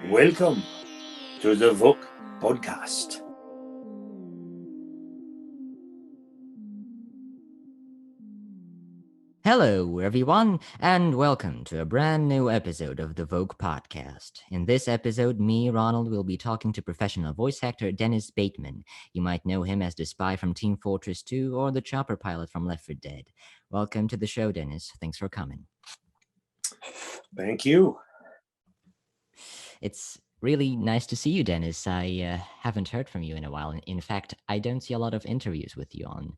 Welcome to the VŌC Podcast. Hello, everyone, and welcome to a brand new episode of the VŌC Podcast. In this episode, me, Ronald, will be talking to professional voice actor Dennis Bateman. You might know him as the spy from Team Fortress 2 or the chopper pilot from Left 4 Dead. Welcome to the show, Dennis. Thanks for coming. Thank you. It's really nice to see you, Dennis. I haven't heard from you in a while. In fact, I don't see a lot of interviews with you on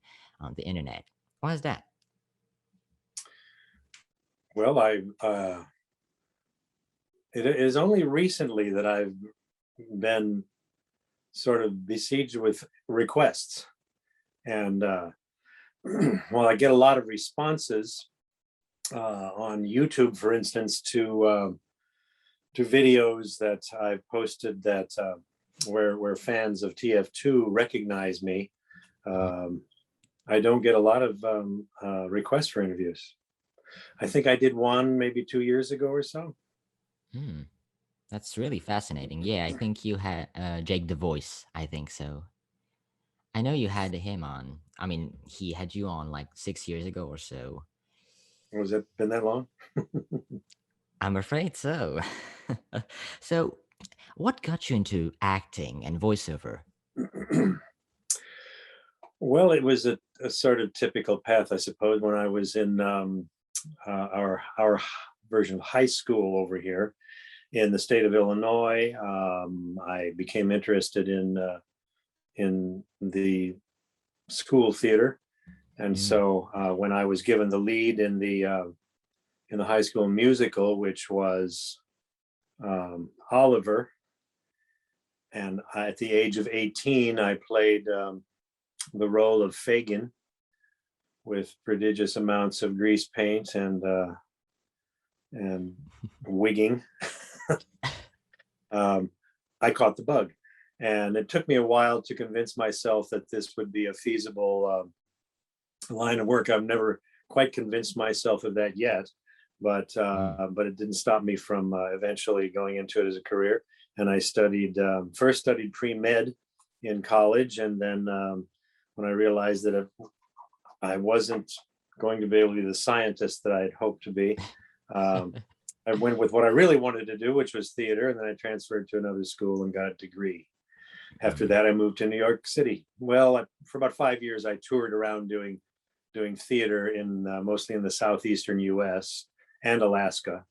the internet. Why is that? Well, it is only recently that I've been sort of besieged with requests, and well, I get a lot of responses on YouTube, for instance, to videos that I've posted that where fans of TF2 recognize me. I don't get a lot of requests for interviews. I think I did one maybe 2 years ago or so. That's really fascinating. Yeah, I think you had Jake the Voice. I think so. I know you had him on. I mean, he had you on like 6 years ago or so. Was it been that long? I'm afraid so. So, what got you into acting and voiceover? Well, it was a sort of typical path, I suppose. When I was in our version of high school over here in the state of Illinois, I became interested in the school theater, and so when I was given the lead in the high school musical, which was Oliver, and at the age of 18, I played the role of Fagin with prodigious amounts of grease paint and wigging. I caught the bug, and it took me a while to convince myself that this would be a feasible line of work. I've never quite convinced myself of that yet, but it didn't stop me from eventually going into it as a career. And I first studied pre-med in college, and then when I realized that I wasn't going to be able to be the scientist that I had hoped to be, I went with what I really wanted to do, which was theater, and then I transferred to another school and got a degree. After that, I moved to New York City. Well, for about 5 years, I toured around doing theater in mostly in the southeastern U.S. and Alaska,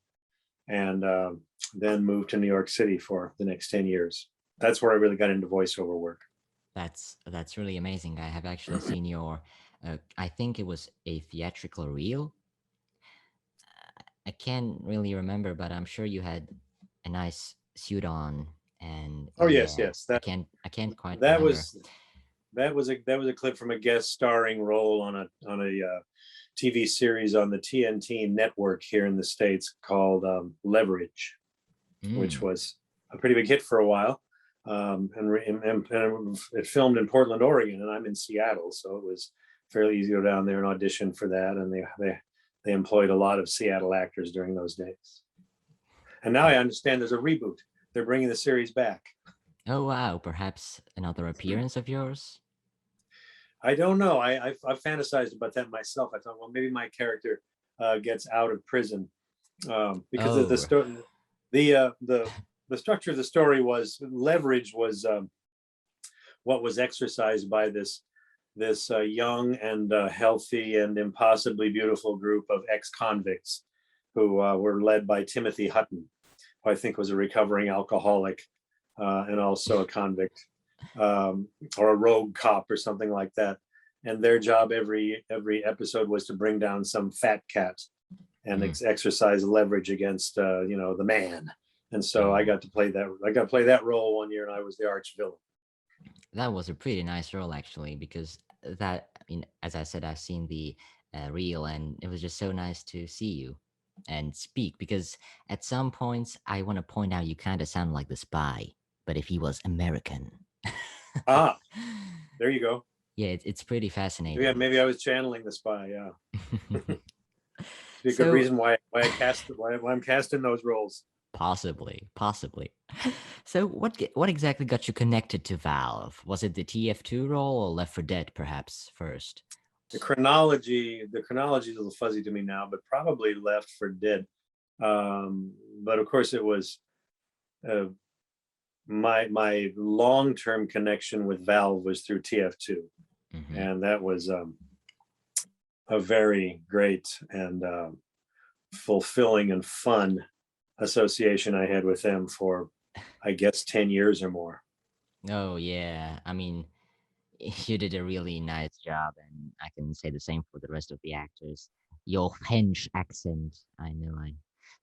and then moved to New York City for the next 10 years. That's where I really got into voiceover work. That's really amazing. I have actually seen your, I think it was a theatrical reel. I can't really remember, but I'm sure you had a nice suit on. And yes, I can't quite that remember. that was a clip from a guest starring role on a TV series on the TNT network here in the States called Leverage, which was a pretty big hit for a while. And it filmed in Portland, Oregon, and I'm in Seattle, so it was fairly easy to go down there and audition for that. And they employed a lot of Seattle actors during those days. And now I understand there's a reboot. They're bringing the series back. Oh wow! Perhaps another appearance of yours? I don't know. I've fantasized about that myself. I thought, well, maybe my character gets out of prison because of the story. The structure of the story was Leverage was what was exercised by this young and healthy and impossibly beautiful group of ex-convicts who were led by Timothy Hutton, who I think was a recovering alcoholic and also a convict or a rogue cop or something like that. And their job every episode was to bring down some fat cat and exercise leverage against the man. And so I got to play that role 1 year, and I was the arch villain. That was a pretty nice role, actually, because as I said, I've seen the reel, and it was just so nice to see you and speak, because at some points I want to point out you kind of sound like the spy, but if he was American. There you go. Yeah, it's pretty fascinating. Yeah, maybe I was channeling the spy. Yeah. It's a good reason why I'm cast in those roles. Possibly. So what exactly got you connected to Valve? Was it the TF2 role or Left 4 Dead perhaps first? The chronology is a little fuzzy to me now, but probably Left 4 Dead. But of course, it was my long-term connection with Valve was through TF2, and that was a very great and fulfilling and fun association I had with them for, I guess, 10 years or more. Oh yeah, I mean, you did a really nice job, and I can say the same for the rest of the actors. Your French accent, I know I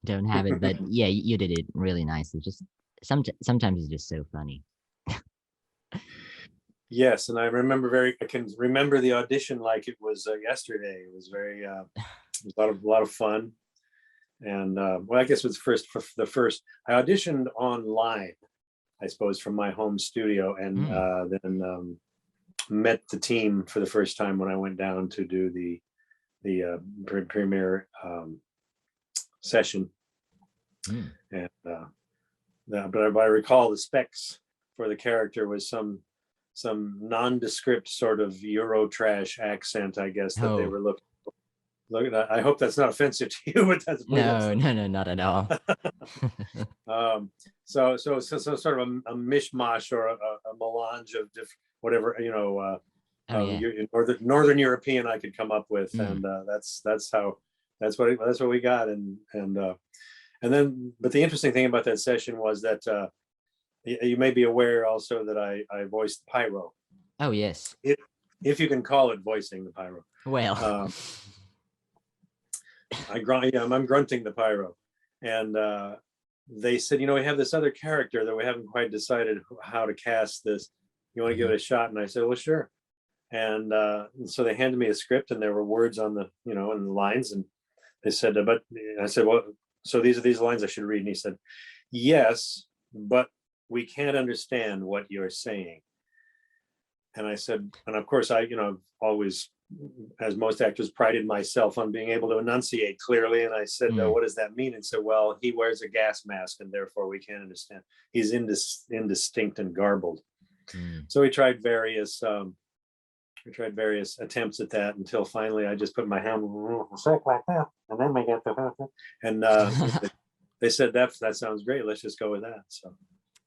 don't have it, but yeah, you did it really nicely. Just sometimes it's just so funny. Yes, and I can remember the audition like it was yesterday. It was very it was a lot of fun, and well, I guess it was the first I auditioned online, I suppose, from my home studio, and then met the team for the first time when I went down to do the premiere session, and but I recall the specs for the character was some nondescript sort of Eurotrash accent, I guess, that they were looking at. I hope that's not offensive to you, but that's no, not at all. So sort of a mishmash or a melange of different, whatever, Northern European I could come up with, and that's what we got, and then, but the interesting thing about that session was that you may be aware also that I voiced Pyro. Oh yes, if you can call it voicing the Pyro. Well, I'm grunting the Pyro, and they said, we have this other character that we haven't quite decided how to cast this. You want to give it a shot? And I said, well, sure. And so they handed me a script, and there were words on the, in the lines, and they said, but I said, well, so these are these lines I should read. And he said, yes, but we can't understand what you're saying. And I said, and of course I, always, as most actors, prided myself on being able to enunciate clearly. And I said, what does that mean? And said, well, he wears a gas mask, and therefore we can't understand. He's indistinct and garbled. So we tried various attempts at that, until finally I just put my hand like that, and then we get and they said that sounds great. Let's just go with that. So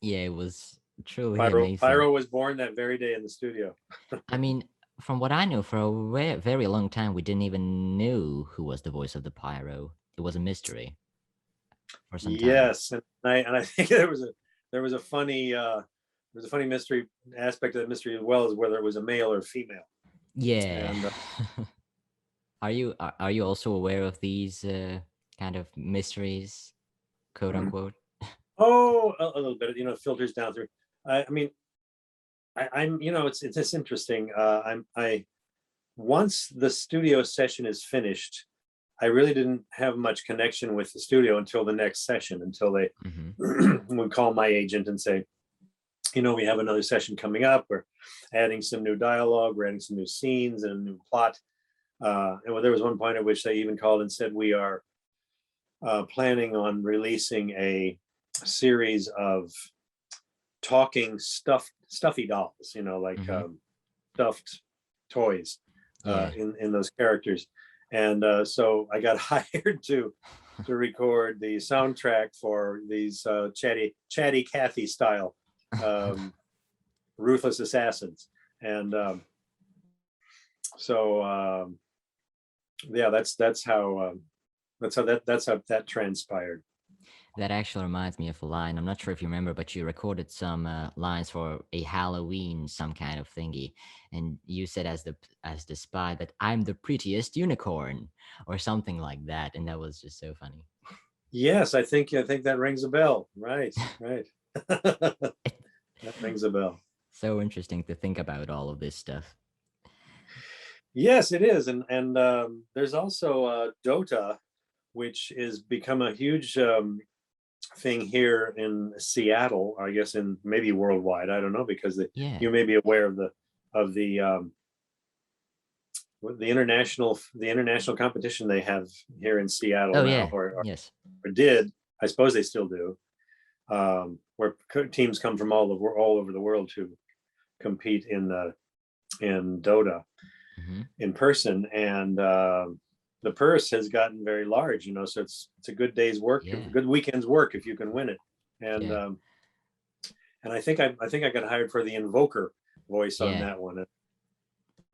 yeah, it was truly Pyro, amazing. Pyro was born that very day in the studio. I mean, from what I know, for a very long time, we didn't even know who was the voice of the Pyro. It was a mystery for some time. Yes, and I think there was a funny mystery aspect of that mystery, as well as whether it was a male or female. Yeah. And, are you also aware of these kind of mysteries, quote unquote? Oh, a little bit. It filters down through. I'm. It's interesting. Once the studio session is finished, I really didn't have much connection with the studio until the next session, until they would call my agent and say, we have another session coming up. We're adding some new dialogue. We're adding some new scenes and a new plot. And there was one point at which they even called and said, we are planning on releasing a series of talking stuffy dolls, like stuffed toys in those characters. And so I got hired to record the soundtrack for these chatty Cathy style ruthless assassins. And that's how that transpired. That actually reminds me of a line. I'm not sure if you remember, but you recorded some lines for a Halloween, some kind of thingy, and you said as the spy that I'm the prettiest unicorn, or something like that, and that was just so funny. Yes, I think that rings a bell. Right. That rings a bell. So interesting to think about all of this stuff. Yes, it is, and there's also Dota, which has become a huge thing here in Seattle, I guess, and maybe worldwide. I don't know, because you may be aware of the international competition they have here in Seattle now, or did. I suppose they still do, where teams come from all over the world to compete in Dota in person, and the purse has gotten very large. So it's a good day's work, a good weekend's work if you can win it. And and I think I got hired for the Invoker voice on that one,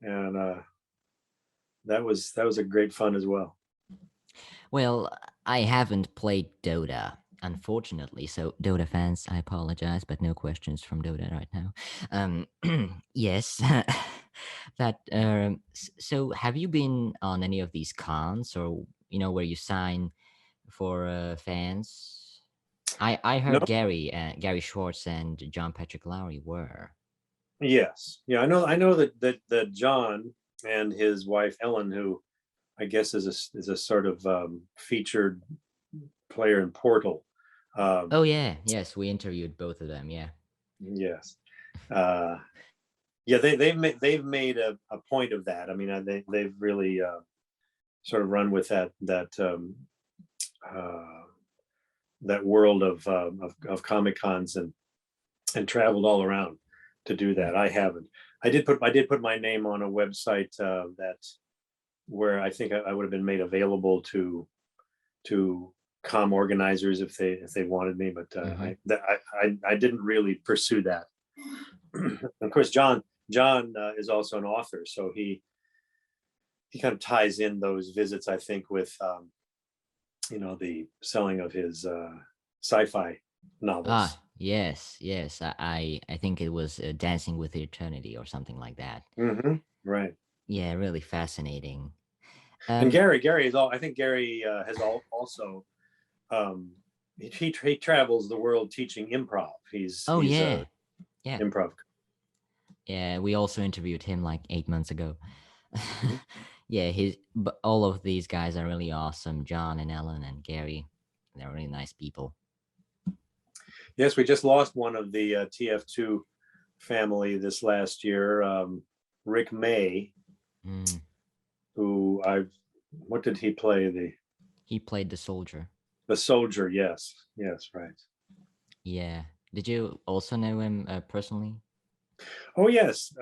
and that was a great fun as well. Well, I haven't played Dota, unfortunately. So, Dota fans, I apologize, but no questions from Dota right now. Yes, that. So, have you been on any of these cons, or where you sign for fans? I heard No. Gary Schwartz and John Patrick Lowry were. Yes, yeah, I know that John and his wife Ellen, who I guess is a sort of featured player in Portal. Oh yeah, yes, we interviewed both of them. Yeah. Yes. Yeah, they've made a point of that. I mean, they've really sort of run with that world of Comic Cons and traveled all around to do that. I haven't. I did put my name on a website where I think I would have been made available to com organizers if they wanted me, but I didn't really pursue that. Of course, John is also an author, so he kind of ties in those visits, I think, with the selling of his sci-fi novels. Yes. I think it was Dancing with Eternity or something like that. Right. Yeah, really fascinating. And Gary is all. I think Gary has also. He travels the world teaching improv. He's yeah. Improv. Yeah, we also interviewed him like 8 months ago. Yeah, but all of these guys are really awesome. John and Ellen and Gary, they're really nice people. Yes, we just lost one of the TF2 family this last year, Rick May, who what did he play? He played the soldier. The soldier, yes, right. Yeah. Did you also know him personally? Oh yes,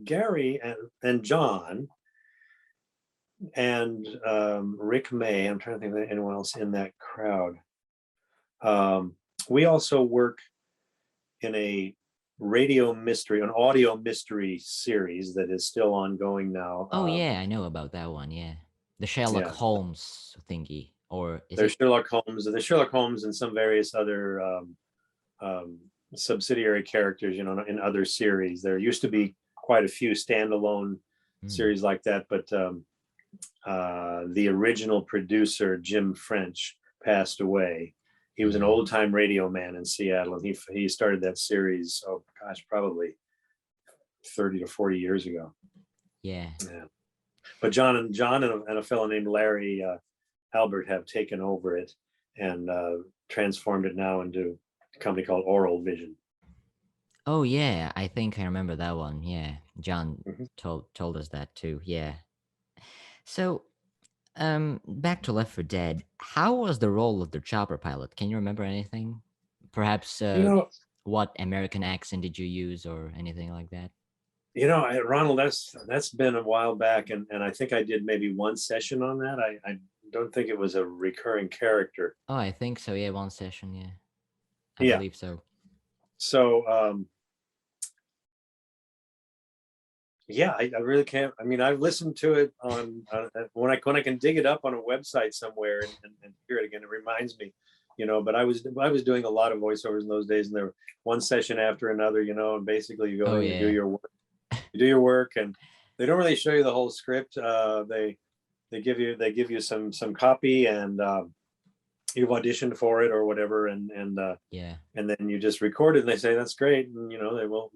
Gary and John and Rick May. I'm trying to think of anyone else in that crowd. We also work in an audio mystery series that is still ongoing now. Oh yeah, I know about that one. Yeah, the Sherlock Holmes thingy, or there's Sherlock Holmes and some various other subsidiary characters, in other series. There used to be quite a few standalone series like that, but the original producer, Jim French, passed away. He was an old-time radio man in Seattle, and he started that series, probably 30 to 40 years ago. Yeah. But John and a fellow named Larry Albert have taken over it and transformed it now into a company called Oral Vision. Oh yeah, I think I remember that one. Yeah, John told us that too. Yeah. So, back to Left 4 Dead. How was the role of the chopper pilot? Can you remember anything? Perhaps what American accent did you use or anything like that? Ronald, that's been a while back, and I think I did maybe one session on that. I don't think it was a recurring character. Oh, I think so. Yeah, one session. Yeah, I believe so. So, yeah, I really can't. I mean, I've listened to it on when I can dig it up on a website somewhere and hear it again. It reminds me, But I was doing a lot of voiceovers in those days, and there were one session after another, and basically you go and do your work. You do your work, and they don't really show you the whole script. They give you some copy, and you've auditioned for it or whatever, and then you just record it, and they say that's great, and they will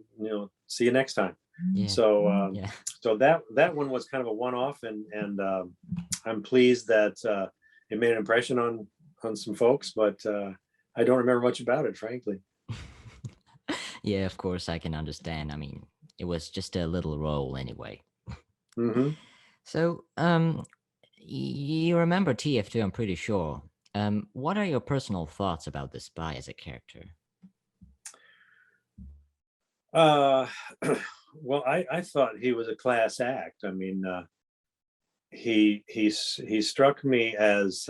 see you next time. Yeah. So so that one was kind of a one-off, and I'm pleased that it made an impression on some folks, but I don't remember much about it, frankly. Yeah, of course I can understand. I mean, it was just a little role anyway. So, you remember TF2, I'm pretty sure. What are your personal thoughts about the spy as a character? Uh, well, I thought he was a class act. I mean, he struck me as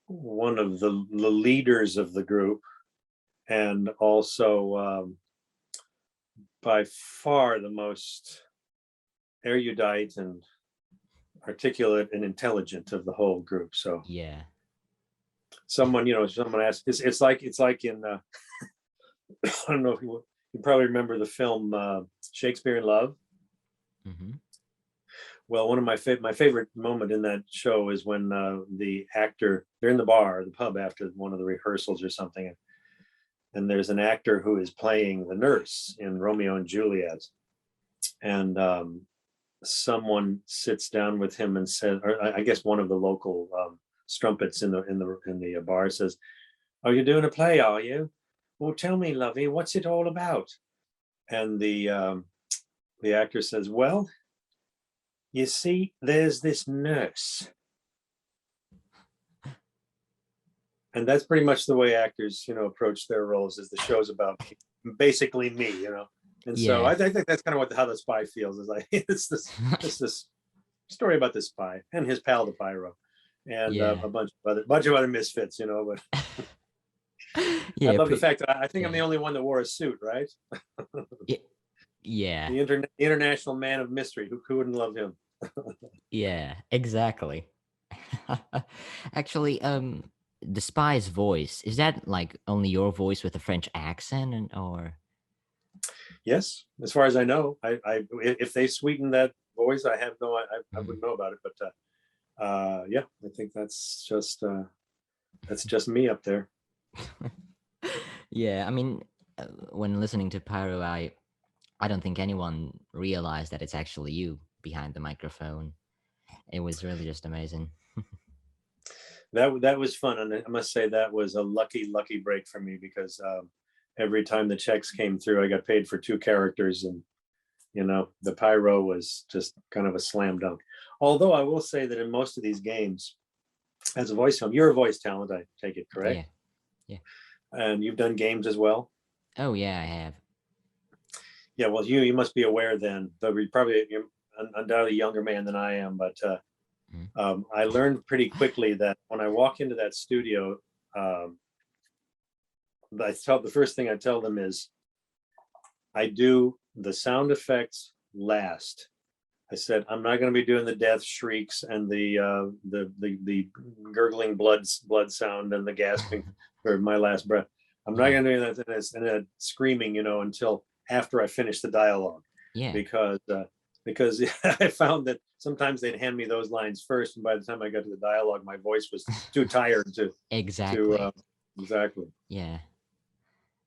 one of the leaders of the group, and also by far the most erudite and articulate and intelligent of the whole group. So Yeah. someone asked, it's like in I don't know if you probably remember the film Shakespeare in Love. Mm-hmm. Well, one of my favorite moment in that show is when the actor, they're in the bar or the pub after one of the rehearsals or something, and there's an actor who is playing the nurse in Romeo and Juliet, and someone sits down with him and says, or I guess one of the local strumpets in the bar says, "Oh, you're doing a play, are you? Well, tell me, lovey, what's it all about?" And the actor says, "Well, you see, there's this nurse." And that's pretty much the way actors, approach their roles, is the show's about basically me. And so I think that's kind of how the spy feels, is like it's this story about the spy and his pal, the pyro, and a bunch of other misfits, but I love the fact that I think I'm the only one that wore a suit, right? Yeah. The international man of mystery. Who wouldn't love him? Yeah, exactly. Actually, the spy's voice, is that like only your voice with a French accent, or? Yes, as far as I know. I if they sweeten that voice, I wouldn't know about it, but yeah, I think that's just me up there. Yeah, I mean, when listening to Pyro, I don't think anyone realized that it's actually you behind the microphone. It was really just amazing. That was fun, and I must say that was a lucky break for me, because every time the checks came through, I got paid for 2 characters, and the pyro was just kind of a slam dunk. Although I will say that in most of these games, as a voice talent, you're a voice talent, I take it, correct? Yeah. And you've done games as well? Oh yeah, I have. Yeah, well, you must be aware then, though you're undoubtedly a younger man than I am, but I learned pretty quickly that when I walk into that studio, the first thing I tell them is, I do the sound effects last. I said, I'm not going to be doing the death shrieks and the gurgling blood sound and the gasping for my last breath. I'm not going to do that and then screaming, until after I finish the dialogue. Yeah. Because I found that sometimes they'd hand me those lines first, and by the time I got to the dialogue, my voice was too tired to exactly. Exactly. Yeah.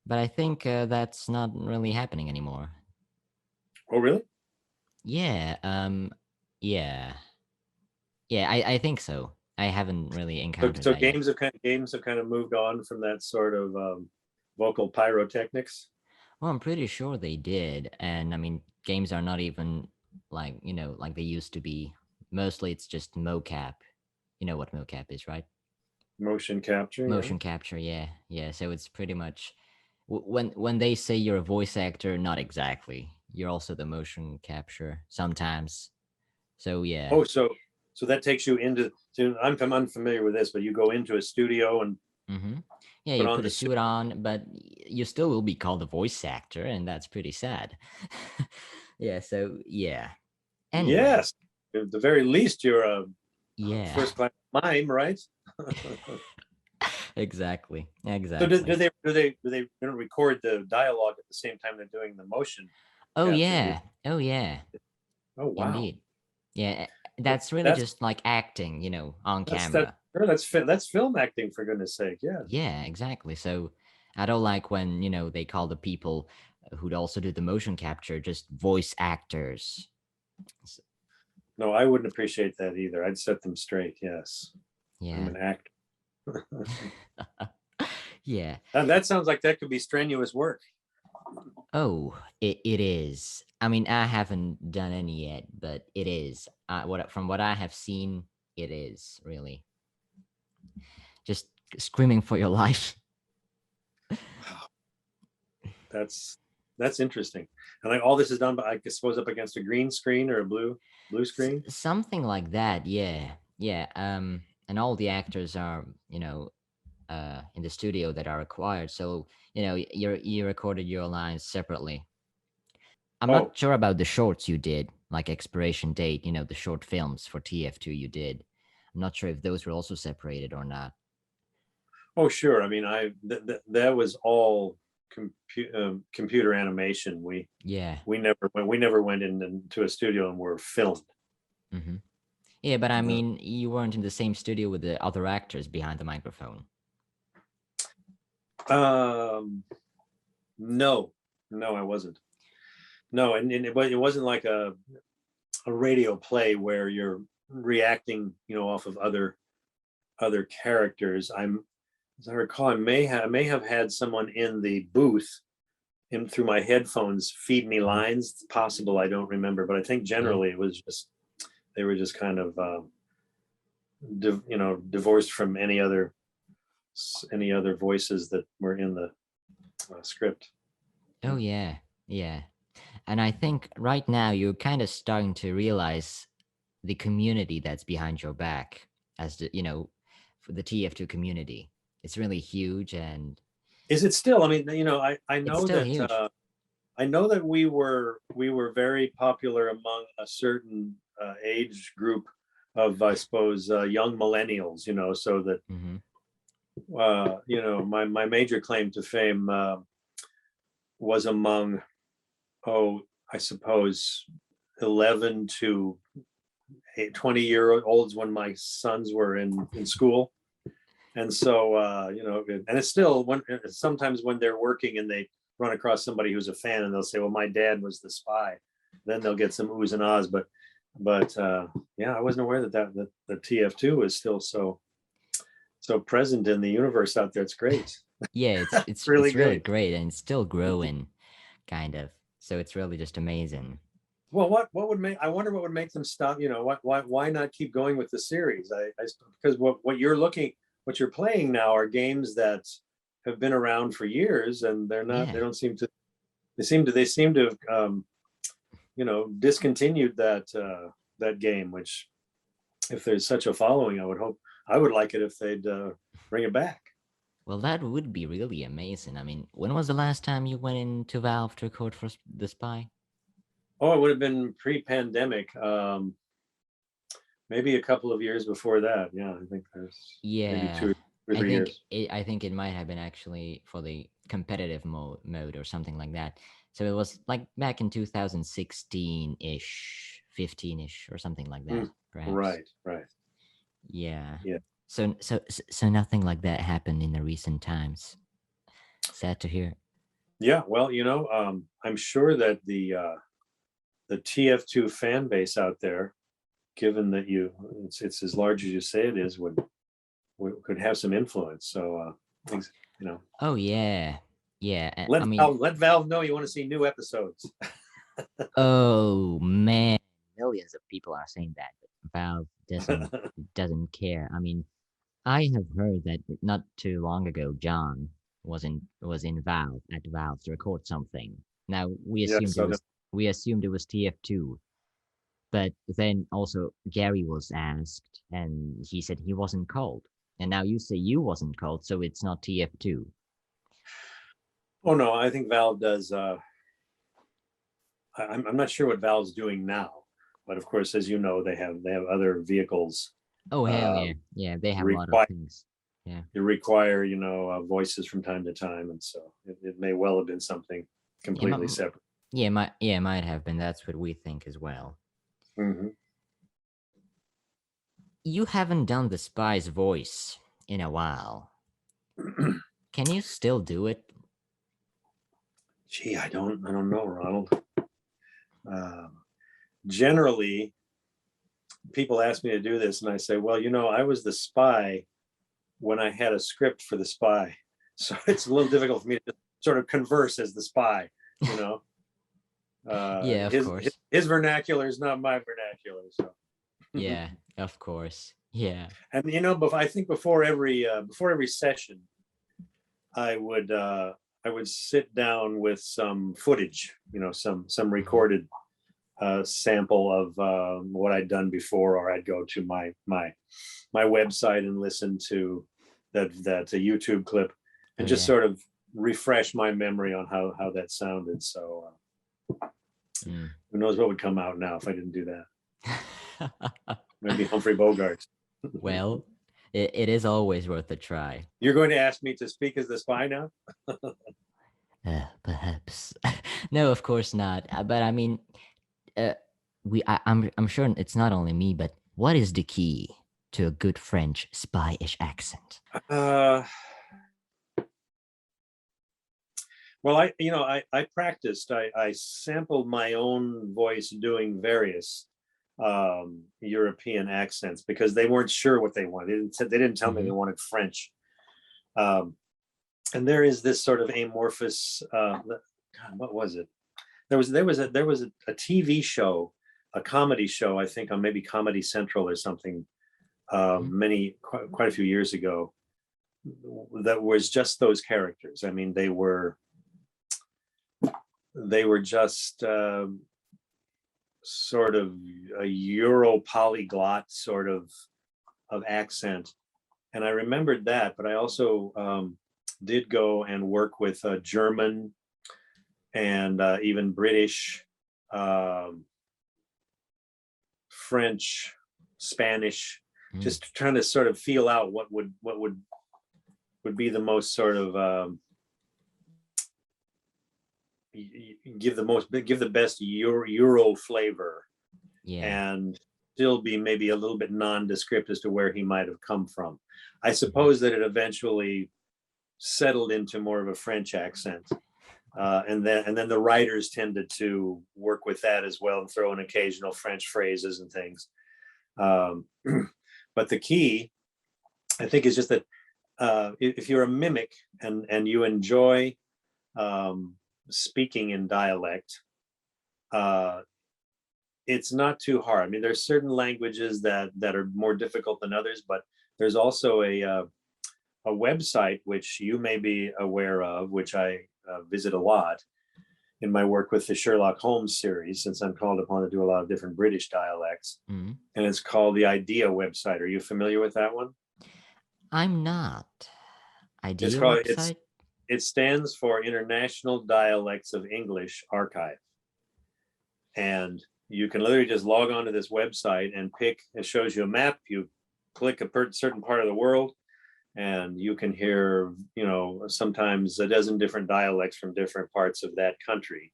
But I think that's not really happening anymore. Oh, really? Yeah. Yeah. Yeah, I think so. I haven't really encountered So that yet. games have kind of moved on from that sort of vocal pyrotechnics. Well, I'm pretty sure they did, and I mean, games are not even like like they used to be. Mostly, it's just mocap. You know what mocap is, right? Motion capture. Motion capture, yeah. So it's pretty much when they say you're a voice actor, not exactly. You're also the motion capture sometimes. So yeah. Oh, so that takes you into. I'm unfamiliar with this, but you go into a studio and. Yeah, you put a suit on, but you still will be called a voice actor, and that's pretty sad. Yeah. So yeah. Anyway. Yes, at the very least, you're a first class mime, right? Exactly. So do they record the dialogue at the same time they're doing the motion? Oh yeah. Oh yeah. Oh wow. Indeed. Yeah, that's really just like acting, on camera. That's film acting, for goodness sake. Yeah. Yeah, exactly. So I don't like when, they call the people who'd also do the motion capture just voice actors. No, I wouldn't appreciate that either. I'd set them straight. Yes. Yeah. I'm an actor. Yeah. And that sounds like that could be strenuous work. Oh, it is. I mean, I haven't done any yet, but it is. From what I have seen, it is really. just screaming for your life. That's interesting. And like all this is done, I suppose, up against a green screen or a blue screen. Something like that. Yeah. And all the actors are, in the studio that are required. So, you recorded your lines separately. I'm Oh, not sure about the shorts you did, like Expiration Date, the short films for TF2 you did. I'm not sure if those were also separated or not. oh, sure. I mean, that was all computer animation. We never went into a studio and were filmed. Mm-hmm. Yeah, but I mean, you weren't in the same studio with the other actors behind the microphone. No, I wasn't. No, and it wasn't like a radio play where you're reacting, off of other characters. As I recall, I may have had someone in the booth through my headphones feed me lines. It's possible, I don't remember, but I think generally it was just they were just kind of divorced from any other voices that were in the script. Oh yeah. And I think right now you're kind of starting to realize the community that's behind your back, as for the TF2 community. It's really huge. And is it still? I mean, I know that huge. I know that we were very popular among a certain age group of, I suppose, young millennials. So that my major claim to fame was among, I suppose, 11 to 20-year-olds when my sons were in school. And so, and it's still sometimes when they're working and they run across somebody who's a fan and they'll say, well, my dad was the spy. Then they'll get some oohs and ahs. But I wasn't aware that the TF2 is still so present in the universe out there. It's great. Yeah, it's really great, and it's still growing, kind of. So it's really just amazing. Well, what would make? I wonder what would make them stop. Why not keep going with the series? Because what you're playing now are games that have been around for years, and they're not. They don't seem to. They seem to have, discontinued that game. Which, if there's such a following, I would like it if they'd bring it back. Well, that would be really amazing. I mean, when was the last time you went into Valve to record for The Spy? Oh, it would have been pre-pandemic. Maybe a couple of years before that. Yeah, I think there's maybe 2 or 3 years. I think it might have been actually for the competitive mode or something like that. So it was like back in 2016-ish, 15-ish, or something like that, perhaps. Right. Yeah. So nothing like that happened in the recent times. Sad to hear. Yeah, well, I'm sure that the TF2 fan base out there, given that it's as large as you say it is, could have some influence. So, Oh yeah. Let Valve know you want to see new episodes. Oh man, millions of people are saying that, but Valve doesn't care. I mean, I have heard that not too long ago, John was in Valve to record something. Now we assumed it was TF2, but then also Gary was asked, and he said he wasn't called. And now you say you wasn't called, so it's not TF2. Oh no, I think Valve does. I'm not sure what Valve's doing now, but of course, as you know, they have other vehicles. Oh hell yeah, they have a lot of things. Yeah, you require voices from time to time, and so it may well have been something completely separate. Yeah, might have been. That's what we think as well. Mm-hmm. You haven't done the spy's voice in a while. Can you still do it? Gee, I don't know, Ronald. Generally, people ask me to do this, and I say, well, I was the spy when I had a script for the spy, so it's a little difficult for me to sort of converse as the spy. Yeah, of course. His vernacular is not my vernacular, so. Yeah, of course. Yeah. And I think before every session, I would sit down with some footage, some recorded sample of what I'd done before, or I'd go to my website and listen to that YouTube clip and just sort of refresh my memory on how that sounded. So who knows what would come out now if I didn't do that. Maybe Humphrey Bogart. Well, it is always worth a try. You're going to ask me to speak as the spy now? Perhaps. No, of course not. But I mean, I'm sure it's not only me, but what is the key to a good French spy-ish accent? Well, I practiced. I sampled my own voice doing various European accents because they weren't sure what they wanted. They didn't tell me they wanted French. And there is this sort of amorphous. God, what was it? There was a TV show, a comedy show, I think on maybe Comedy Central or something, quite a few years ago. That was just those characters. I mean, they were just sort of a Euro polyglot sort of accent. And I remembered that, but I also did go and work with German and even British, French, Spanish, just trying to sort of feel out what would be the most sort of give the best Euro flavor, and still be maybe a little bit nondescript as to where he might have come from. I suppose that it eventually settled into more of a French accent, and then the writers tended to work with that as well and throw in occasional French phrases and things. But the key, I think, is just that if you're a mimic and you enjoy speaking in dialect, it's not too hard. I mean, there's certain languages that are more difficult than others, but there's also a website which you may be aware of, which I visit a lot in my work with the Sherlock Holmes series, since I'm called upon to do a lot of different British dialects. And it's called the IDEA website. Are you familiar with that one? I'm not. IDEA website? It stands for International Dialects of English Archive. And you can literally just log on to this website and pick, it shows you a map, you click a certain part of the world, and you can hear, sometimes a dozen different dialects from different parts of that country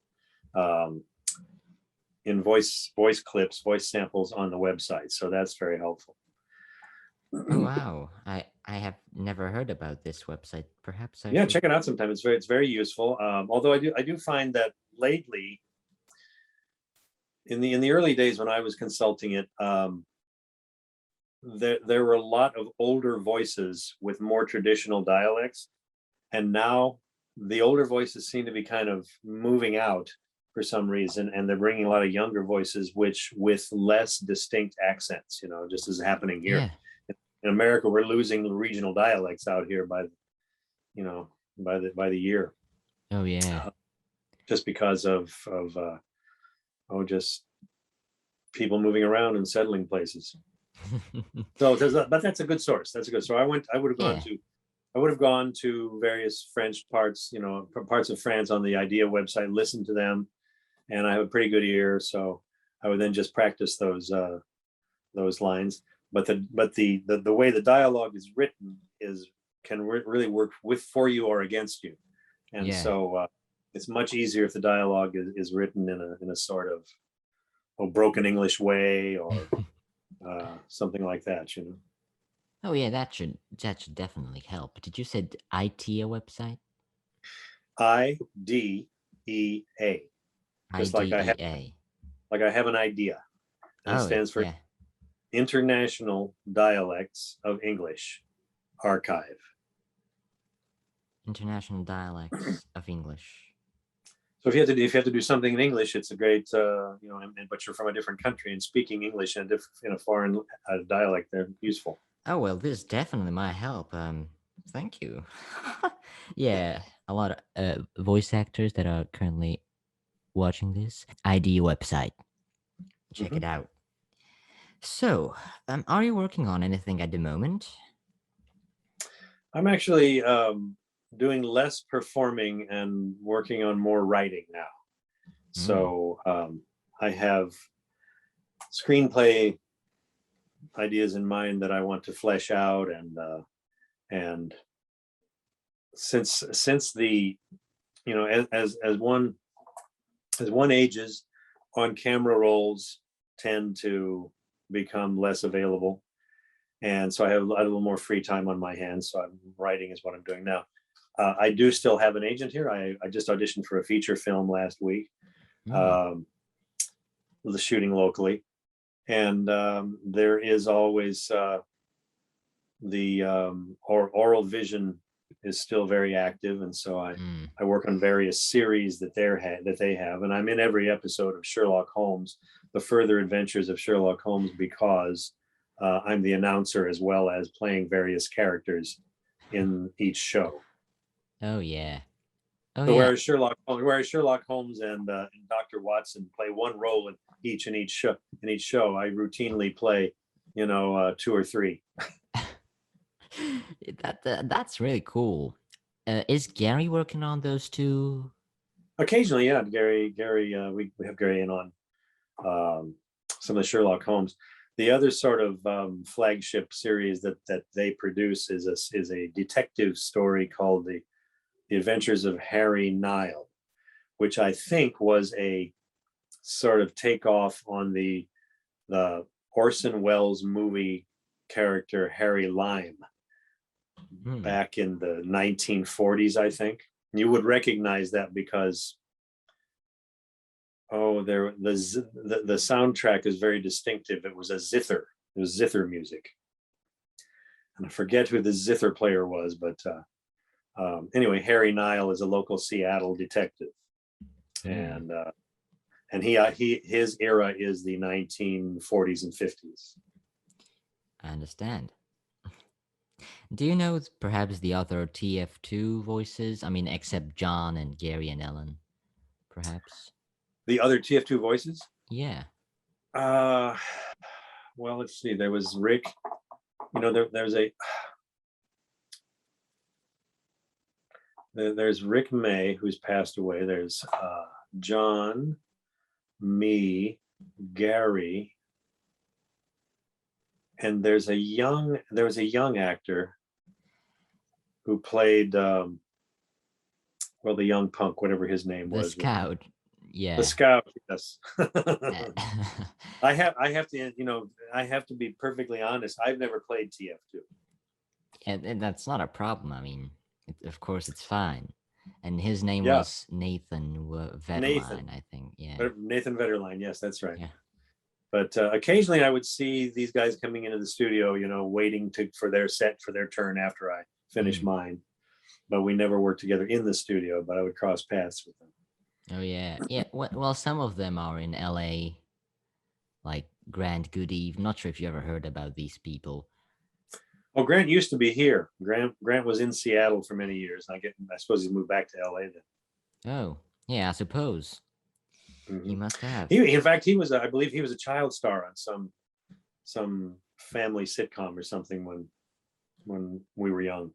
in voice clips, voice samples on the website. So that's very helpful. Oh, wow. I have never heard about this website. Perhaps I should. Check it out sometime. It's very useful. Although I do find that lately, in the early days when I was consulting it, there were a lot of older voices with more traditional dialects, and now the older voices seem to be kind of moving out for some reason, and they're bringing a lot of younger voices, which with less distinct accents. Just as happening here. Yeah. In America, we're losing the regional dialects out here by the year. Oh yeah. Just because of just people moving around and settling places. But that's a good source. I would have gone to various French parts, parts of France on the IDEA website, listened to them, and I have a pretty good ear, so I would then just practice those lines. But the way the dialogue is written can really work for you or against you, and so it's much easier if the dialogue is written in a sort of broken English way or something like that. Oh yeah, that should definitely help. Did you said IDEA website? IDEA. Just IDEA. Like I have an idea. And it stands for International Dialects of English Archive. International Dialects of English. So if you have to do something in English, it's a great, but you're from a different country and speaking English in a foreign dialect, they're useful. Oh, well, this definitely might help. Thank you. Yeah, a lot of voice actors that are currently watching this ID website. Check it out. So, are you working on anything at the moment? I'm actually doing less performing and working on more writing now. So I have screenplay ideas in mind that I want to flesh out, and since the as one ages, on camera roles tend to become less available, and so I have a little more free time on my hands. So I'm writing is what I'm doing now. I do still have an agent here. I just auditioned for a feature film last week, the shooting locally, and there is always the oral vision is still very active, and so I work on various series that they have, and I'm in every episode of Sherlock Holmes, The Further Adventures of Sherlock Holmes, because I'm the announcer as well as playing various characters in each show. Oh yeah. So whereas Sherlock Holmes and Dr. Watson play one role in each show, I routinely play, 2 or 3. That's really cool. Is Gary working on those two? Occasionally, yeah. Gary, we have Gary in on some of the Sherlock Holmes. The other sort of flagship series that they produce is a detective story called the Adventures of Harry Nile, which I think was a sort of takeoff on the Orson Welles movie character Harry Lime back in the 1940s, I think. You would recognize that because the soundtrack is very distinctive. It was a zither. It was zither music, and I forget who the zither player was, but anyway, Harry Nile is a local Seattle detective, and his era is the 1940s and 50s. I understand. Do you know perhaps the other TF2 voices? I mean, except John and Gary and Ellen, perhaps? The other TF2 voices? Yeah. Well, let's see. There was Rick. There's Rick May, who's passed away. There's John, me, Gary, and there was a young actor who played the young punk, whatever his name was. The Scout. Yeah. The Scout, yes. I have to be perfectly honest. I've never played TF2. And that's not a problem. I mean, of course it's fine. And his name was Nathan Vetterline, I think. Yeah. Nathan Vetterline, yes, that's right. Yeah. But occasionally I would see these guys coming into the studio, waiting for their turn after I finish mine. But we never worked together in the studio, but I would cross paths with them. Oh, yeah. Yeah, well, some of them are in LA, like Grant Goody. Not sure if you ever heard about these people. Oh, Grant used to be here. Grant was in Seattle for many years. I suppose he moved back to LA then. Oh, yeah, I suppose. He must have. In fact, I believe he was a child star on some family sitcom or something when we were young.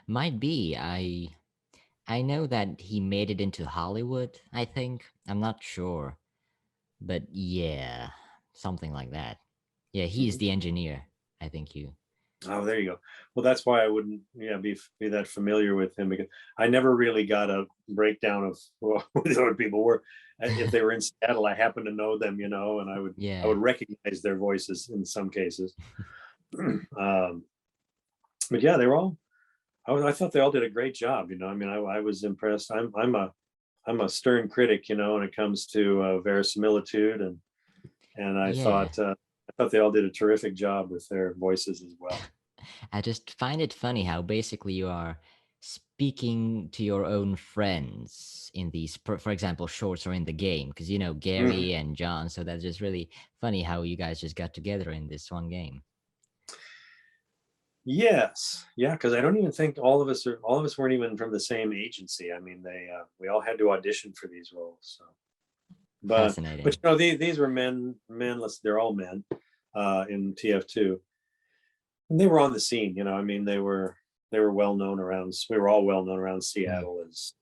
Might be. I know that he made it into Hollywood, I think. I'm not sure. But yeah, something like that. Yeah, he's the engineer, I think you. Oh, there you go. Well, that's why I wouldn't be that familiar with him, because I never really got a breakdown of who these other people were. If they were in Seattle, I happened to know them, and I would recognize their voices in some cases. But yeah, they were all. I thought they all did a great job. I was impressed. I'm a stern critic, when it comes to verisimilitude, and I thought they all did a terrific job with their voices as well. I just find it funny how basically you are speaking to your own friends in these, for example, shorts or in the game, because you know Mhm. Gary and John. So that's just really funny how you guys just got together in this one game. Yes, yeah, because I don't even think all of us weren't even from the same agency. I mean, we all had to audition for these roles. So, but Fascinating. you know, these were menless. They're all men in TF2, and they were on the scene. You know, I mean, they were well known around. We were all well known around Mm. Seattle as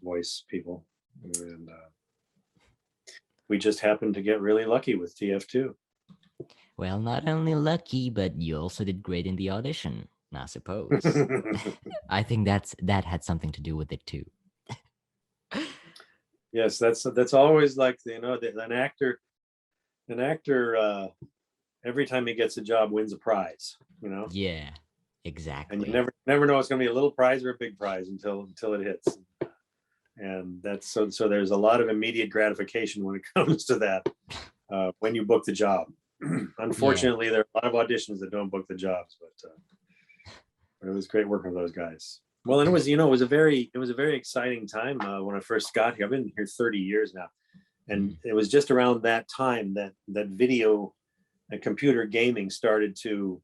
voice people, and we just happened to get really lucky with TF2. Well, not only lucky, but you also did great in the audition, I suppose. I think that had something to do with it too. Yes, that's always like an actor every time he gets a job wins a prize, you know, Yeah, and you exactly. never know it's going to be a little prize or a big prize until it hits, and that's so there's a lot of immediate gratification when it comes to that when you book the job. Yeah. Unfortunately, there are a lot of auditions that don't book the jobs, but it was great working with those guys. Well, and it was a very exciting time when I first got here. I've been here 30 years now, and Mhm. it was just around that time that video and computer gaming started to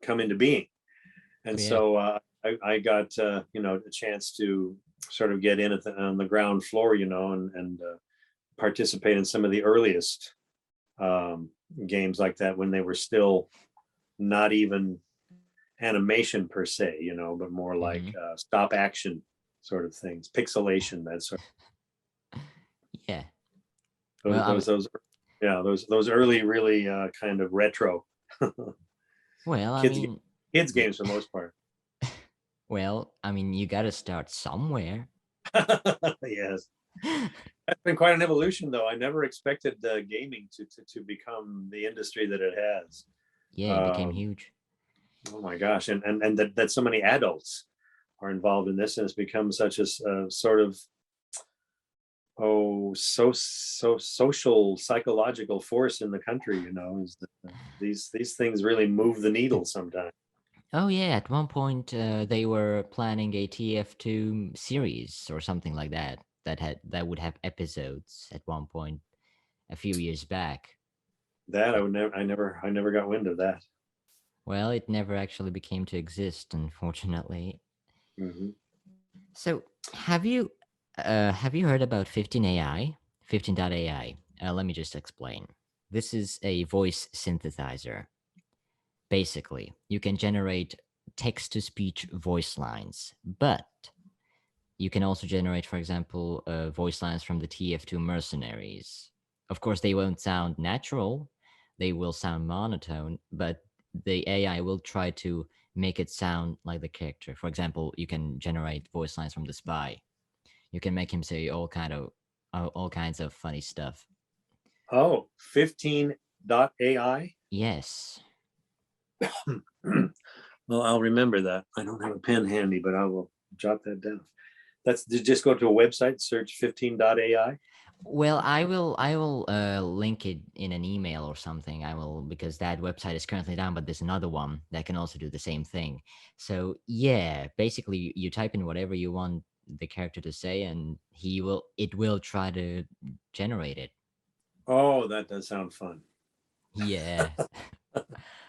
come into being. Oh And yeah. so I got a chance to sort of get in on the ground floor, and participate in some of the earliest um, games like that when they were still not even animation per se, but more like Hmm. stop action sort of things, pixelation, that sort. Yeah. Well, Those those yeah, those early really kind of retro well, I kids mean, kids yeah. games for the most part. Well, I mean, you got to start somewhere. Yes, that's been quite an evolution, though. I never expected gaming to become the industry that it has. Yeah, it became Um, huge. oh my gosh, and that so many adults are involved in this, and it's become such a sort of so social psychological force in the country. Is that these things really move the needle sometimes. Oh yeah, at one point they were planning a TF2 series or something like that that would have episodes at one point a few years back. That But I never got wind of that. well, it never actually became to exist, unfortunately. Hmm. So, have you heard about 15AI? 15.ai. Let me just explain. This is a voice synthesizer. Basically, you can generate text to speech voice lines, but you can also generate, for example, voice lines from the TF2 mercenaries. Of course, they won't sound natural, they will sound monotone, but the AI will try to make it sound like the character. For example, you can generate voice lines from the spy. You can make him say all kinds of funny stuff. Oh, 15.ai. Yes. Well, I'll remember that. I don't have a pen handy, but I will jot that down. That's just go to a website, search 15.ai. Well, I will link it in an email or something. I will, because that website is currently down, but there's another one that can also do the same thing. So yeah, basically you type in whatever you want the character to say, and it will try to generate it. Oh, that does sound fun. Yeah.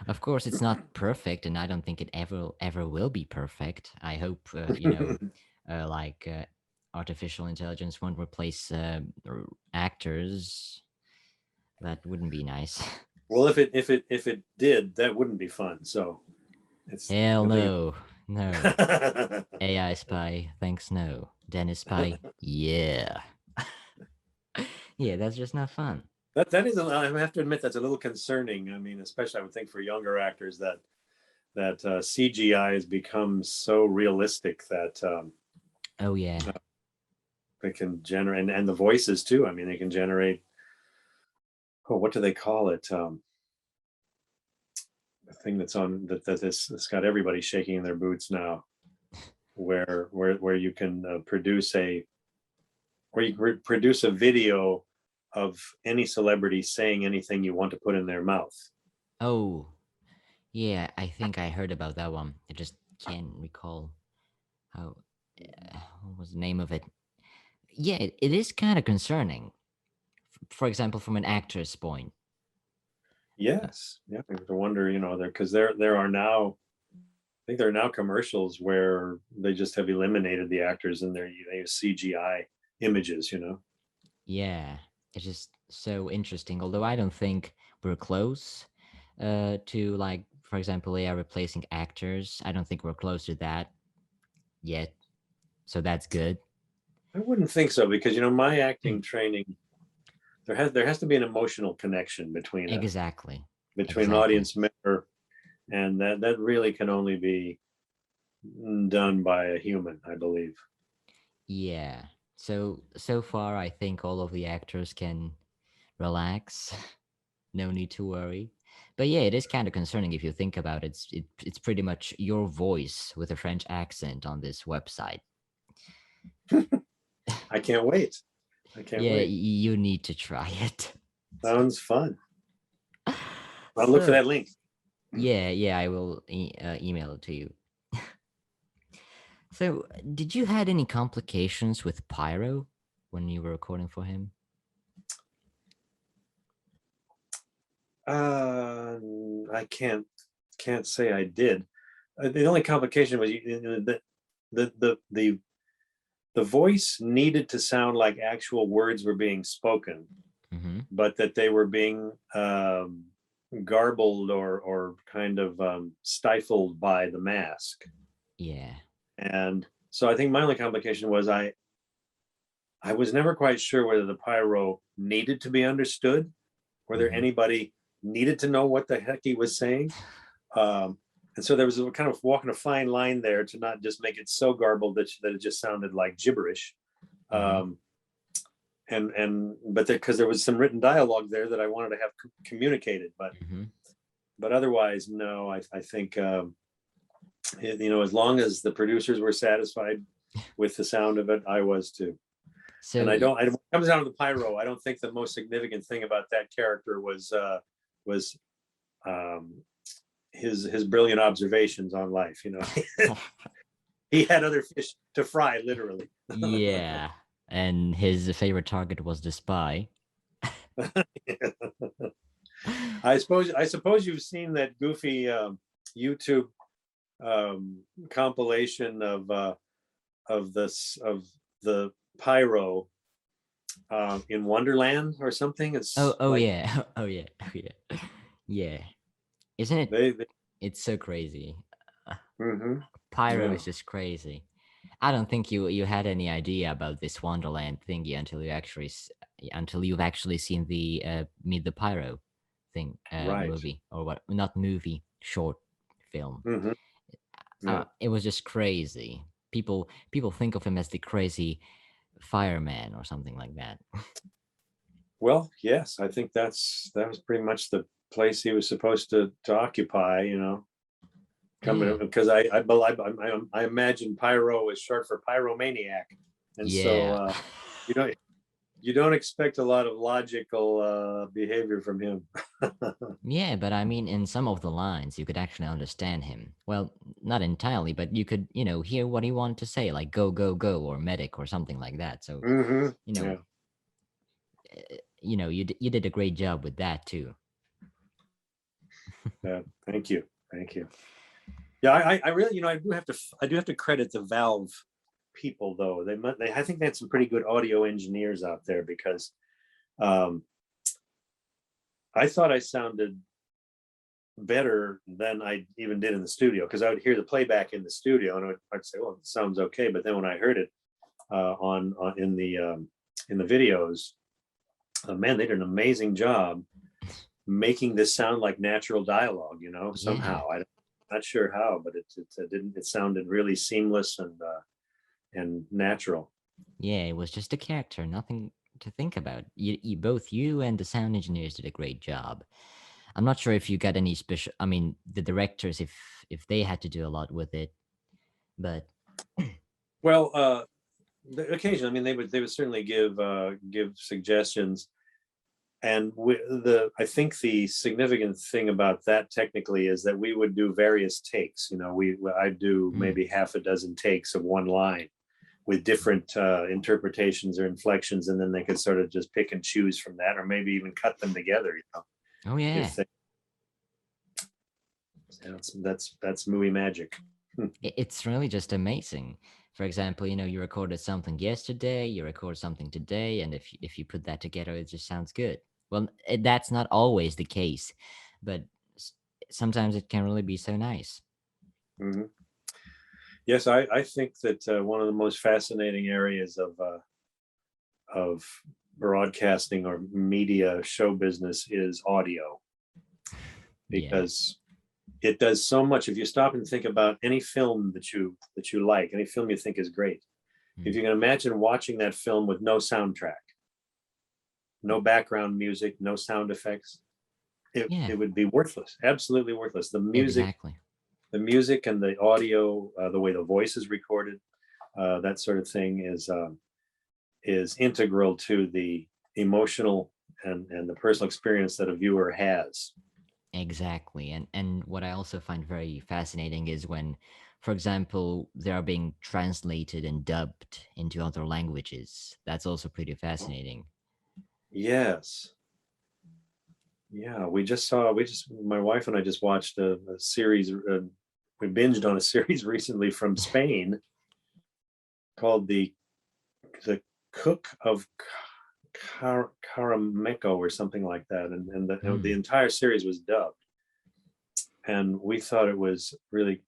Of course, it's not perfect, and I don't think it ever will be perfect. I hope like artificial intelligence won't replace actors. That wouldn't be nice. Well, if it did, that wouldn't be fun. So it's Hell good thing. no, no. AI spy, thanks no. Dennis spy, yeah. Yeah, that's just not fun. That is, I have to admit, that's a little concerning. I mean, especially I would think for younger actors that CGI has become so realistic that Oh yeah. they can generate, and the voices too. I mean, they can generate. Oh, what do they call it? The thing that's on that's got everybody shaking in their boots now, where you can produce a video of any celebrity saying anything you want to put in their mouth. Oh, yeah, I think I heard about that one. I just can't recall. how what was the name of it? Yeah, it is kind of concerning. For example, from an actor's point. Yes, yeah. I have to wonder, there because there are now. I think there are now commercials where they just have eliminated the actors and they use CGI images. Yeah, it's just so interesting. Although I don't think we're close to, like, for example, AI replacing actors. I don't think we're close to that yet. So that's good. I wouldn't think so because my acting training, there has to be an emotional connection between Exactly. an Exactly. audience member, and that really can only be done by a human, I believe. Yeah. So far, I think all of the actors can relax. No need to worry. But yeah, it is kind of concerning if you think about it. It's pretty much your voice with a French accent on this website. I can't wait. I can't Yeah, wait. you need to try it. Sounds fun. I'll look for So that link. yeah, I will email it to you. So, did you had any complications with Pyro when you were recording for him? I can't say I did. The only complication was the voice needed to sound like actual words were being spoken, Mm-hmm. but that they were being garbled or kind of stifled by the mask. Yeah. And so I think my only complication was I was never quite sure whether the pyro needed to be understood, whether Mm-hmm. anybody needed to know what the heck he was saying. And so there was a kind of walking a fine line there to not just make it so garbled that it just sounded like gibberish. Mm-hmm. Um, but because there was some written dialogue there that I wanted to have communicated, Mm-hmm. but otherwise, no. I think as long as the producers were satisfied with the sound of it, I was too. And So when it comes down to the pyro, I don't think the most significant thing about that character was um, his brilliant observations on life. He had other fish to fry, literally. yeah, and his favorite target was the spy. I suppose you've seen that goofy YouTube compilation of the pyro in Wonderland or something. It's Oh like yeah. Oh yeah. Oh yeah. Yeah. Isn't it? they It's so crazy. mm-hmm, Pyro yeah. is just crazy. I don't think you had any idea about this Wonderland thingy until you've actually seen the Meet the Pyro thing Right. movie, or what? Not movie, short film. Mm-hmm, yeah. It was just crazy. People think of him as the crazy fireman or something like that. Well, yes, I think that was pretty much the place he was supposed to occupy. Coming Yeah. because I imagine pyro is short for pyromaniac, and Yeah. so you don't you don't expect a lot of logical behavior from him. Yeah, but I mean, in some of the lines, you could actually understand him. Well, not entirely, but you could, hear what he wanted to say, like "go, go, go" or "medic" or something like that. So, Mm-hmm. you know, Yeah. you did a great job with that too. Yeah. Thank you. Thank you. Yeah, I really, I do have to credit the Valve people though. I think they had some pretty good audio engineers out there because um, I thought I sounded better than I even did in the studio because I would hear the playback in the studio and I'd say, "Well, it sounds okay," but then when I heard it on in the videos, man, they did an amazing job making this sound like natural dialogue. Yeah, Somehow I'm not sure how, but it sounded really seamless and natural. yeah, it was just a character, nothing to think about. Both you and the sound engineers did a great job. I'm not sure if you got any special. I mean, the directors, if they had to do a lot with it, but Well, occasionally, I mean, they would certainly give suggestions, And I think the significant thing about that technically is that we would do various takes. I'd do maybe half a dozen takes of one line with different interpretations or inflections, and then they could sort of just pick and choose from that, or maybe even cut them together. Oh yeah. That's movie magic. It's really just amazing. For example, you recorded something yesterday, you record something today, and if you put that together, it just sounds good. Well, that's not always the case, but sometimes it can really be so nice. Mm-hmm. Yes, I think that one of the most fascinating areas of broadcasting or media show business is audio, because it does so much. If you stop and think about any film that you like, any film you think is great, if you can imagine watching that film with no soundtrack, no background music, no sound effects, it would be worthless, absolutely worthless. The music and the audio, the way the voice is recorded, that sort of thing is integral to the emotional and the personal experience that a viewer has. Exactly. And what I also find very fascinating is when, for example, they are being translated and dubbed into other languages. That's also pretty fascinating. Yes. Yeah, my wife and I just watched a series. We binged on a series recently from Spain called the Cook of Carameco or something like that, and the entire series was dubbed, and we thought it was really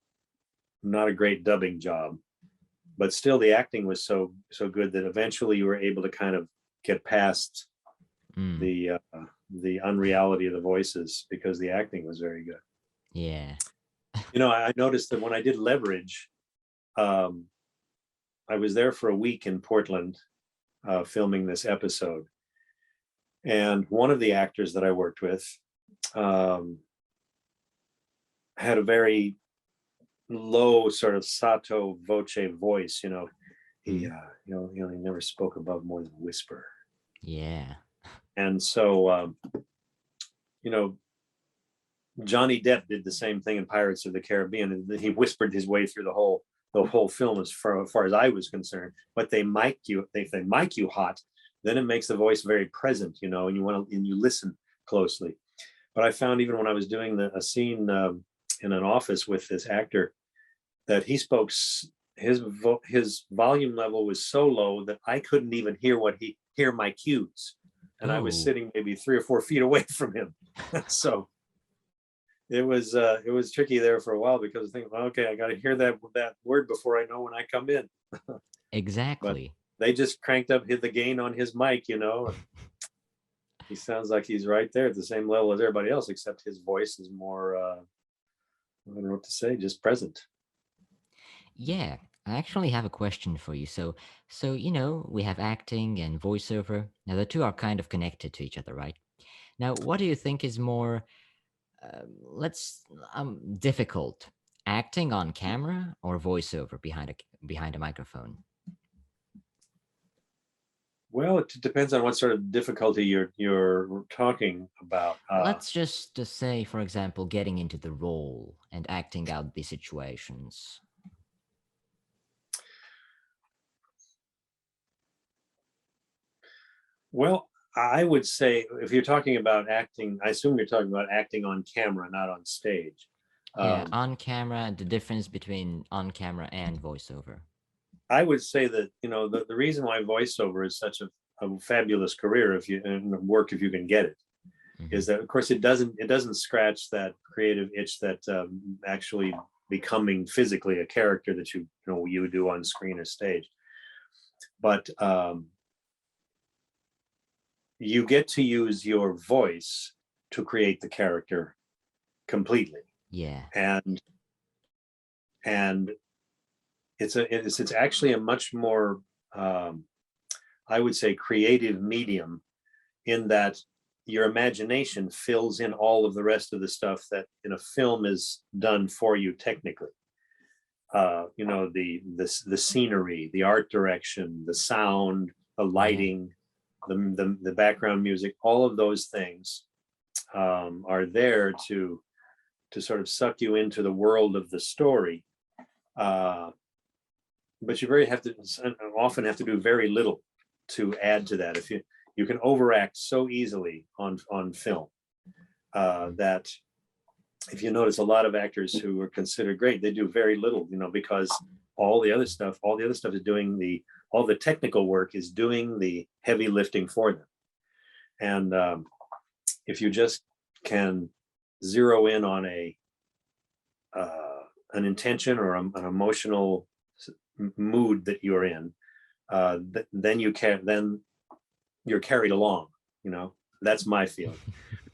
not a great dubbing job, but still the acting was so good that eventually you were able to kind of get past the unreality of the voices because the acting was very good. Yeah. I noticed that when I did Leverage, I was there for a week in Portland filming this episode. And one of the actors that I worked with had a very low sort of sotto voce voice. He never spoke above more than a whisper. Yeah. And so, Johnny Depp did the same thing in Pirates of the Caribbean, and he whispered his way through the whole film as far as I was concerned. But if they mic you hot, then it makes the voice very present, and you listen closely. But I found even when I was doing a scene in an office with this actor, that he spoke, his volume level was so low that I couldn't even hear my cues, and I was sitting maybe 3 or 4 feet away from him. So it was tricky there for a while because I was thinking, okay, I got to hear that word before I know when I come in. Exactly. But they just cranked up the gain on his mic, and he sounds like he's right there at the same level as everybody else, except his voice is more, I don't know what to say, just present. Yeah, I actually have a question for you. So we have acting and voiceover. Now the two are kind of connected to each other, right? Now, what do you think is more difficult, acting on camera or voiceover behind a microphone? Well, it depends on what sort of difficulty you're talking about. Let's just say, for example, getting into the role and acting out the situations. Well, I would say if you're talking about acting, I assume you're talking about acting on camera, not on stage. Yeah, on camera, the difference between on camera and voiceover. I would say that, the reason why voiceover is such a fabulous career if you can get it, is that, of course, it doesn't scratch that creative itch that actually becoming physically a character that you do on screen or stage. But you get to use your voice to create the character completely. Yeah. And it's actually a much more I would say creative medium, in that your imagination fills in all of the rest of the stuff that in a film is done for you technically. The scenery, the art direction, the sound, the lighting, the background music, all of those things are there to sort of suck you into the world of the story. But you often have to do very little to add to that. If you can overact so easily on film that if you notice a lot of actors who are considered great, they do very little, because all the other stuff is doing all the technical work is doing the heavy lifting for them. And if you just can zero in on an intention or an emotional mood that you're in, then you're carried along. That's my feeling.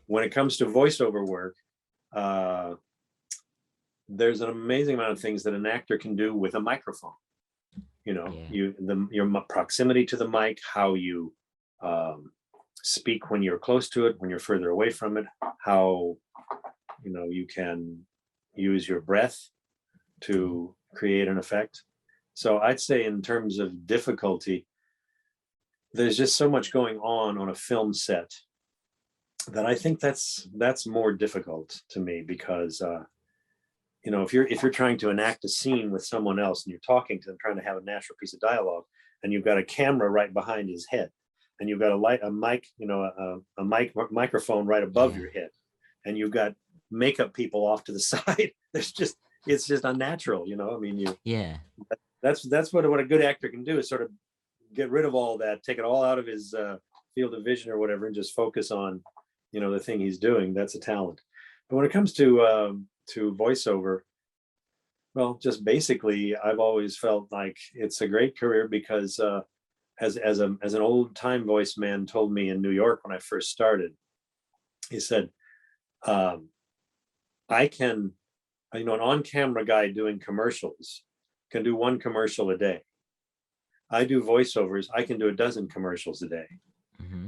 When it comes to voiceover work, there's an amazing amount of things that an actor can do with a microphone. Your proximity to the mic, how you speak when you're close to it, when you're further away from it, how you can use your breath to create an effect. So I'd say in terms of difficulty, there's just so much going on a film set that I think that's more difficult to me, because if you're trying to enact a scene with someone else and you're talking to them, trying to have a natural piece of dialogue, and you've got a camera right behind his head, and you've got a microphone right above your head, and you've got makeup people off to the side, it's just unnatural. That's what a good actor can do, is sort of get rid of all that, take it all out of his field of vision or whatever, and just focus on the thing he's doing. That's a talent. But when it comes to voiceover, well, just basically, I've always felt like it's a great career because as an old time voice man told me in New York when I first started, he said, I can, an on-camera guy doing commercials can do one commercial a day. I do voiceovers, I can do a dozen commercials a day. Mm-hmm.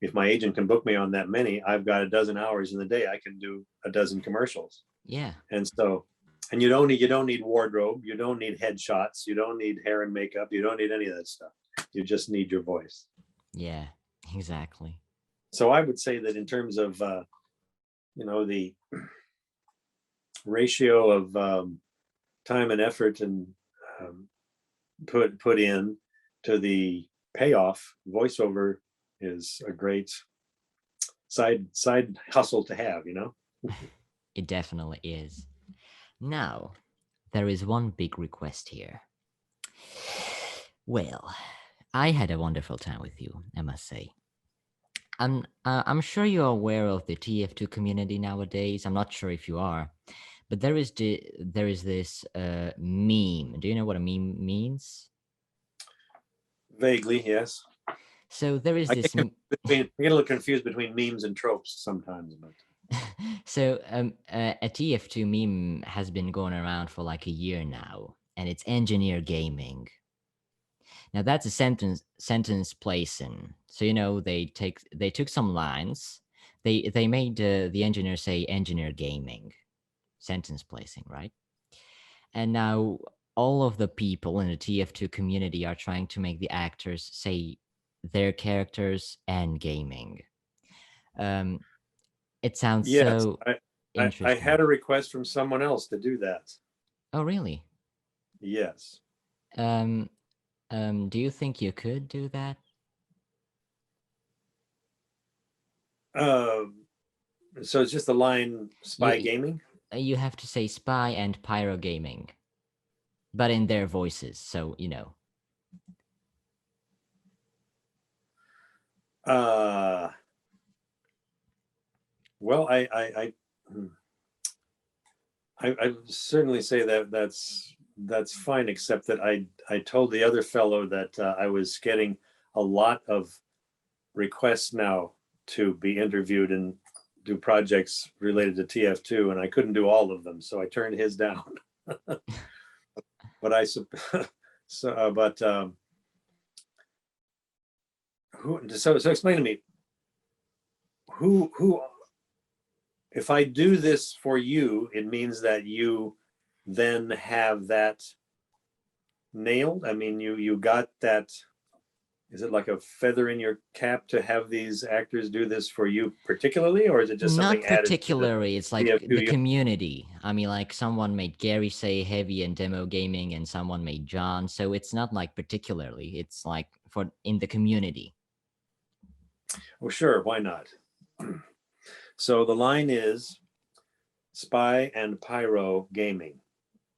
If my agent can book me on that many, I've got a dozen hours in the day, I can do a dozen commercials. Yeah. And you don't need wardrobe, you don't need headshots, you don't need hair and makeup, you don't need any of that stuff. You just need your voice. Yeah, exactly. So I would say that in terms of the ratio of time and effort and put in to the payoff, voiceover is a great side hustle to have. It definitely is. Now, there is one big request here. Well, I had a wonderful time with you, I must say. I'm sure you're aware of the TF2 community nowadays. I'm not sure if you are, but there is this meme. Do you know what a meme means? Vaguely, yes. So there is this. I get a little confused between memes and tropes sometimes. But so a TF2 meme has been going around for like a year now, and it's engineer gaming. Now that's a sentence placing. So they took some lines, they made the engineer say engineer gaming, sentence placing, right? And now all of the people in the TF2 community are trying to make the actors say their characters and gaming. It sounds so interesting. I had a request from someone else to do that. Oh, really? Yes. Do you think you could do that? So it's just the line Spy Gaming? You have to say Spy and Pyro Gaming, but in their voices, so Well, I certainly say that's fine, except that I told the other fellow that I was getting a lot of requests now to be interviewed and do projects related to TF2, and I couldn't do all of them, so I turned his down. But so explain to me, who if I do this for you, it means that you then have that nailed? I mean, you got that, is it like a feather in your cap to have these actors do this for you particularly, or is it just something Not added particularly. It's like to the you? community. I mean, like someone made Gary say heavy and demo gaming, and someone made John. So it's not like particularly. It's like for in the community. Well, sure, why not? So the line is Spy and Pyro Gaming.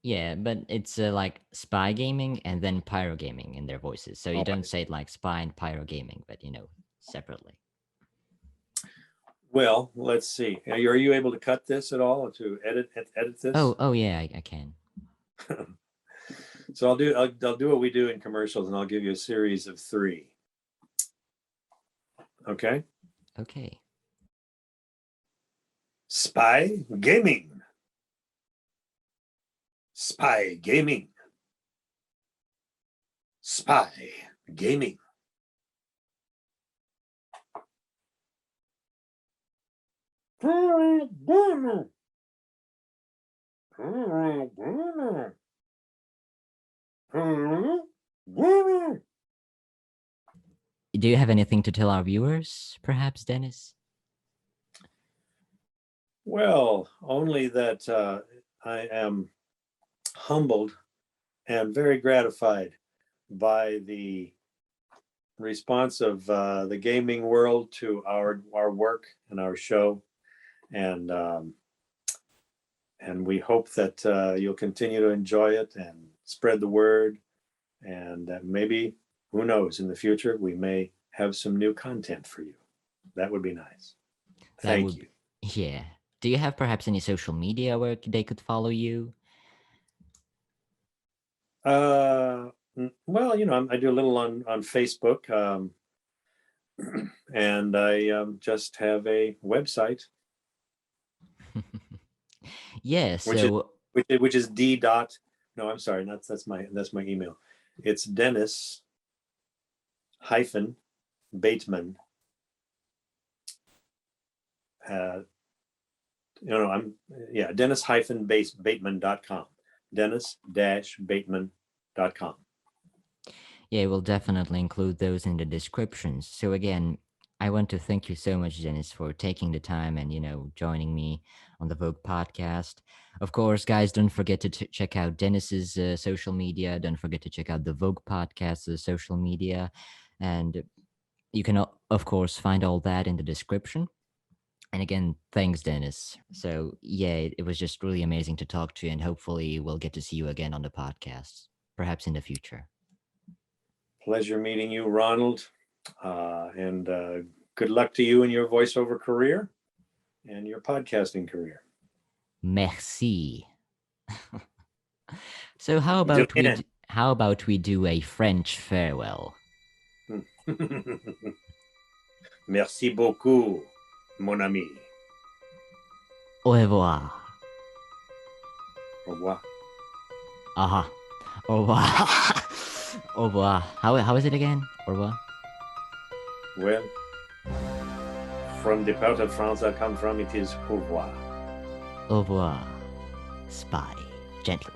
Yeah, but it's like Spy Gaming and then Pyro Gaming in their voices. So you Oh, don't say it like Spy and Pyro Gaming, but separately. well, let's see. Are you able to cut this at all, or to edit this? Oh yeah, I can. So I'll do what we do in commercials, and I'll give you a series of 3. Okay. Okay. Spy Gaming. Spy Gaming. Spy Gaming. Do you have anything to tell our viewers, perhaps, Dennis? Well, only that I am humbled and very gratified by the response of the gaming world to our work and our show, and we hope that you'll continue to enjoy it and spread the word, and maybe, who knows, in the future we may have some new content for you. That would be nice. Thank you. Yeah. Do you have perhaps any social media where they could follow you? Well, I do a little on Facebook, and I just have a website. Yeah. So which is D dot. No, I'm sorry. That's my email. It's Dennis Bateman. Dennis Bateman.com. Dennis-Bateman.com. yeah, we'll definitely include those in the descriptions. So again, I want to thank you so much, Dennis, for taking the time and joining me on the VŌC Podcast. Of course, guys, don't forget to check out Dennis's social media. Don't forget to check out the VŌC Podcast's social media, and you can of course find all that in the description. And again, thanks, Dennis. So yeah, it was just really amazing to talk to you, and hopefully we'll get to see you again on the podcast, perhaps in the future. Pleasure meeting you, Ronald, and good luck to you in your voiceover career and your podcasting career. Merci. So how about we do a French farewell? Merci beaucoup, mon ami. Au revoir. Au revoir. Aha. Au revoir. Au revoir. How is it again? Au revoir. Well, from the part of France I come from, it is au revoir. Au revoir, spy, gentlemen.